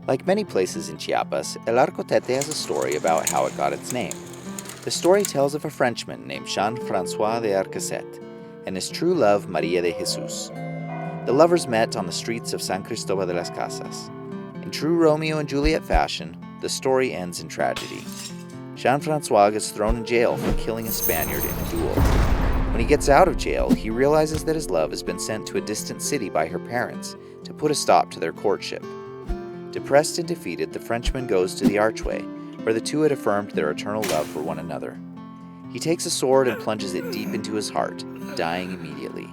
Like many places in Chiapas, El Arcotete has a story about how it got its name. The story tells of a Frenchman named Jean-François de Arcotete and his true love, Maria de Jesus. The lovers met on the streets of San Cristobal de las Casas. In true Romeo and Juliet fashion, the story ends in tragedy. Jean-François gets thrown in jail for killing a Spaniard in a duel. When he gets out of jail, he realizes that his love has been sent to a distant city by her parents to put a stop to their courtship. Depressed and defeated, the Frenchman goes to the archway, where the two had affirmed their eternal love for one another. He takes a sword and plunges it deep into his heart, dying immediately.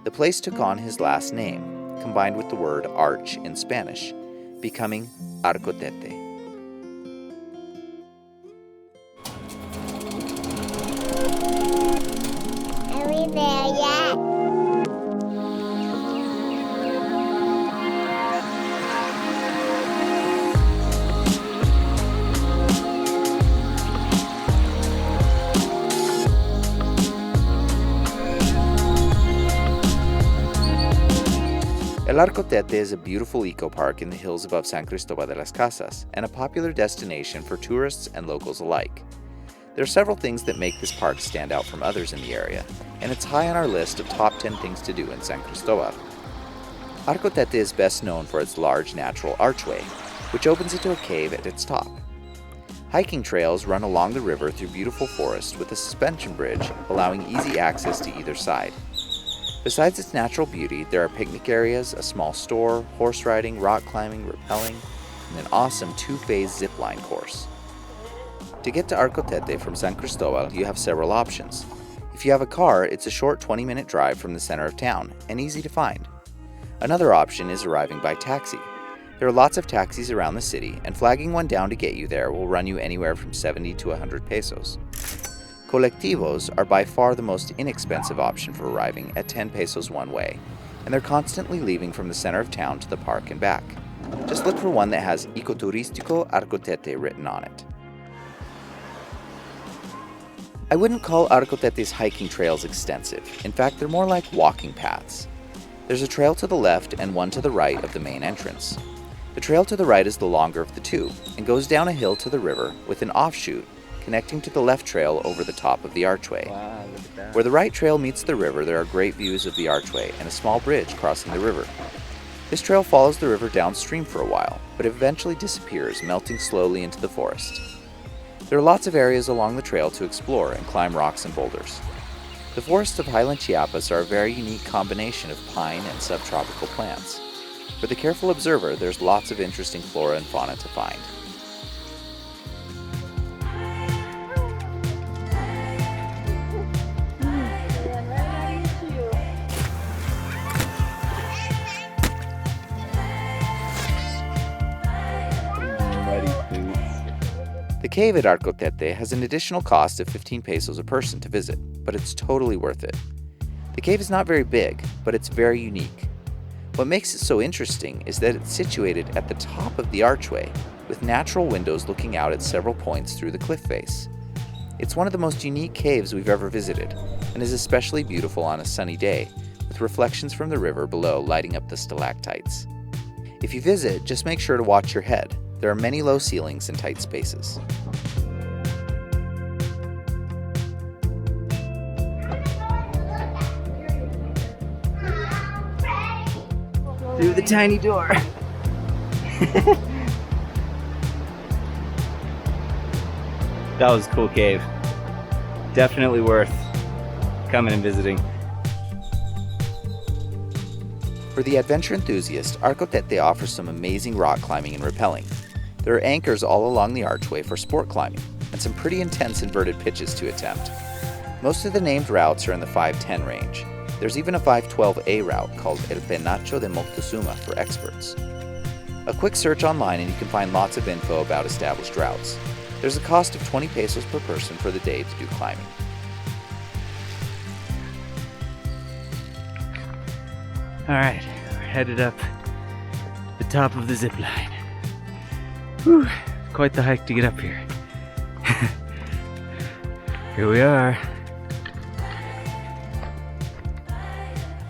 The place took on his last name, combined with the word arch in Spanish, becoming Arcotete. Are we there yet? El Arcotete is a beautiful eco-park in the hills above San Cristobal de las Casas and a popular destination for tourists and locals alike. There are several things that make this park stand out from others in the area, and it's high on our list of top 10 things to do in San Cristobal. Arcotete is best known for its large natural archway, which opens into a cave at its top. Hiking trails run along the river through beautiful forest with a suspension bridge allowing easy access to either side. Besides its natural beauty, there are picnic areas, a small store, horse riding, rock climbing, rappelling, and an awesome two-phase zipline course. To get to Arcotete from San Cristobal, you have several options. If you have a car, it's a short 20-minute drive from the center of town and easy to find. Another option is arriving by taxi. There are lots of taxis around the city, and flagging one down to get you there will run you anywhere from 70 to 100 pesos. Colectivos are by far the most inexpensive option for arriving at 10 pesos one way, and they're constantly leaving from the center of town to the park and back. Just look for one that has Ecoturístico Arcotete written on it. I wouldn't call Arcotete's hiking trails extensive. In fact, they're more like walking paths. There's a trail to the left and one to the right of the main entrance. The trail to the right is the longer of the two and goes down a hill to the river with an offshoot connecting to the left trail over the top of the archway. Wow, look at that. Where the right trail meets the river, there are great views of the archway and a small bridge crossing the river. This trail follows the river downstream for a while, but eventually disappears, melting slowly into the forest. There are lots of areas along the trail to explore and climb rocks and boulders. The forests of Highland Chiapas are a very unique combination of pine and subtropical plants. For the careful observer, there's lots of interesting flora and fauna to find. The cave at Arcotete has an additional cost of 15 pesos a person to visit, but it's totally worth it. The cave is not very big, but it's very unique. What makes it so interesting is that it's situated at the top of the archway, with natural windows looking out at several points through the cliff face. It's one of the most unique caves we've ever visited, and is especially beautiful on a sunny day, with reflections from the river below lighting up the stalactites. If you visit, just make sure to watch your head. There are many low ceilings and tight spaces. Through the tiny door. That was a cool cave. Definitely worth coming and visiting. For the adventure enthusiast, Arcotete offers some amazing rock climbing and rappelling. There are anchors all along the archway for sport climbing, and some pretty intense inverted pitches to attempt. Most of the named routes are in the 510 range. There's even a 512A route called El Penacho de Moctezuma for experts. A quick search online and you can find lots of info about established routes. There's a cost of 20 pesos per person for the day to do climbing. Alright, we're headed up the top of the zip line. Whew, quite the hike to get up here. Here we are.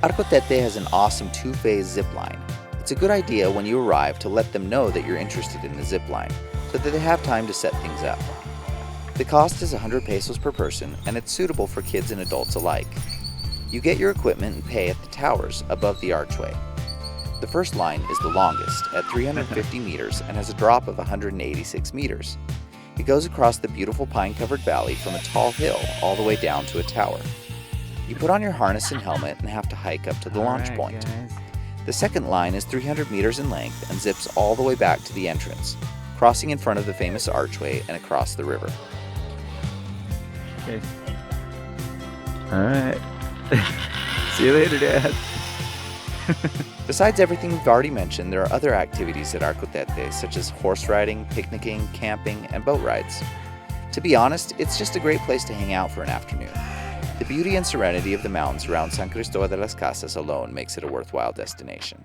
Arcotete has an awesome two-phase zip line. It's a good idea when you arrive to let them know that you're interested in the zip line, so that they have time to set things up. The cost is 100 pesos per person, and it's suitable for kids and adults alike. You get your equipment and pay at the towers above the archway. The first line is the longest, at 350 meters, and has a drop of 186 meters. It goes across the beautiful pine-covered valley from a tall hill all the way down to a tower. You put on your harness and helmet and have to hike up to the launch point. Guys. The second line is 300 meters in length and zips all the way back to the entrance, crossing in front of the famous archway and across the river. Okay. Alright. See you later, Dad. Besides everything we've already mentioned, there are other activities at Arcotete, such as horse riding, picnicking, camping, and boat rides. To be honest, it's just a great place to hang out for an afternoon. The beauty and serenity of the mountains around San Cristobal de las Casas alone makes it a worthwhile destination.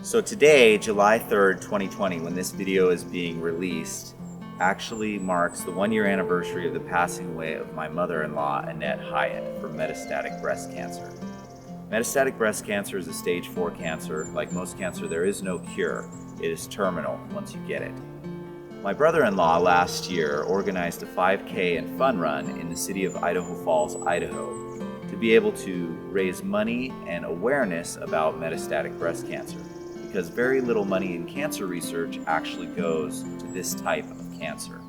So today, July 3rd, 2020, when this video is being released, actually marks the 1-year anniversary of the passing away of my mother-in-law, Annette Hyatt, from metastatic breast cancer. Metastatic breast cancer is a stage 4 cancer. Like most cancer, there is no cure. It is terminal once you get it. My brother-in-law last year organized a 5K and fun run in the city of Idaho Falls, Idaho, to be able to raise money and awareness about metastatic breast cancer, because very little money in cancer research actually goes to this type of cancer.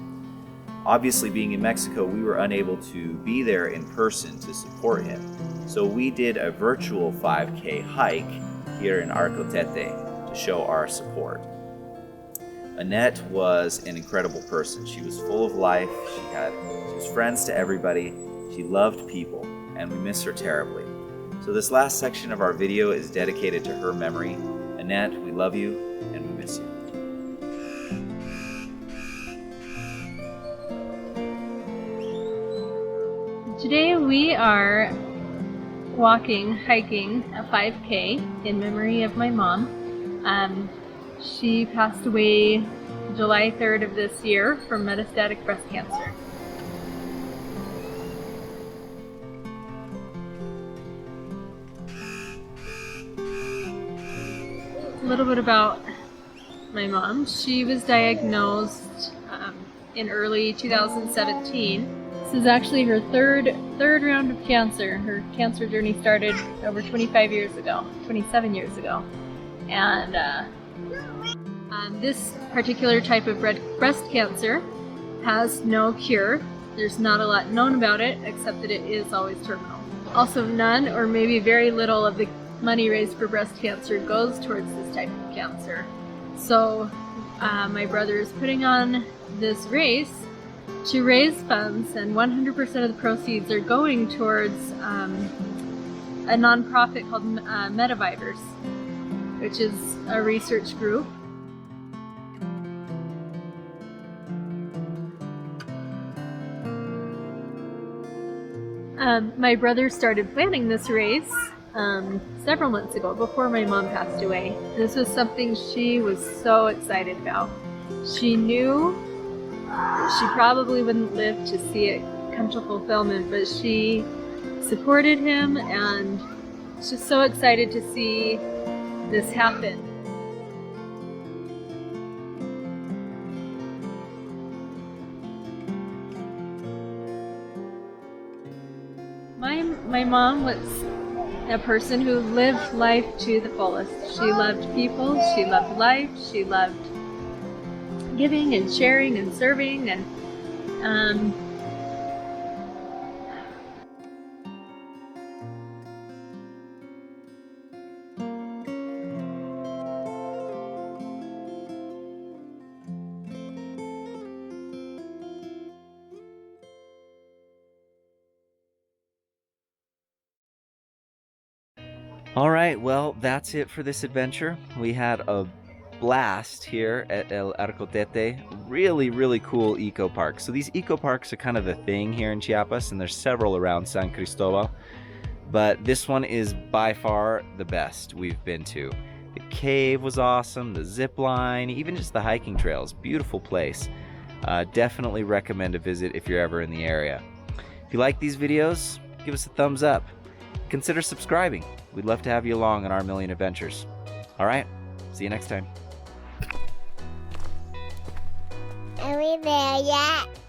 Obviously, being in Mexico, we were unable to be there in person to support him, so we did a virtual 5K hike here in Arcotete to show our support. Annette was an incredible person. She was full of life, she was friends to everybody, she loved people, and we miss her terribly. So this last section of our video is dedicated to her memory. Annette, we love you and we miss you. Today we are hiking a 5K in memory of my mom. She passed away July 3rd of this year from metastatic breast cancer. A little bit about my mom. She was diagnosed in early 2017. This is actually her third round of cancer. Her cancer journey started over 27 years ago. And this particular type of breast cancer has no cure. There's not a lot known about it, except that it is always terminal. Also, none or maybe very little of the money raised for breast cancer goes towards this type of cancer. So my brother is putting on this race to raise funds, and 100% of the proceeds are going towards a nonprofit called Metavivers, which is a research group. My brother started planning this race several months ago, before my mom passed away. This was something she was so excited about. She knew she probably wouldn't live to see it come to fulfillment, but she supported him and was just so excited to see this happen. My mom was a person who lived life to the fullest. She loved people, she loved life, she loved giving and sharing and serving, and All right, well, that's it for this adventure. We had a blast here at El Arcotete. Really, really cool eco park. So these eco parks are kind of the thing here in Chiapas, and there's several around San Cristobal, but this one is by far the best we've been to. The cave was awesome, the zip line, even just the hiking trails. Beautiful place. Definitely recommend a visit if you're ever in the area. If you like these videos, give us a thumbs up. Consider subscribing. we'd love to have you along on our million adventures. All right, see you next time. Are we there yet?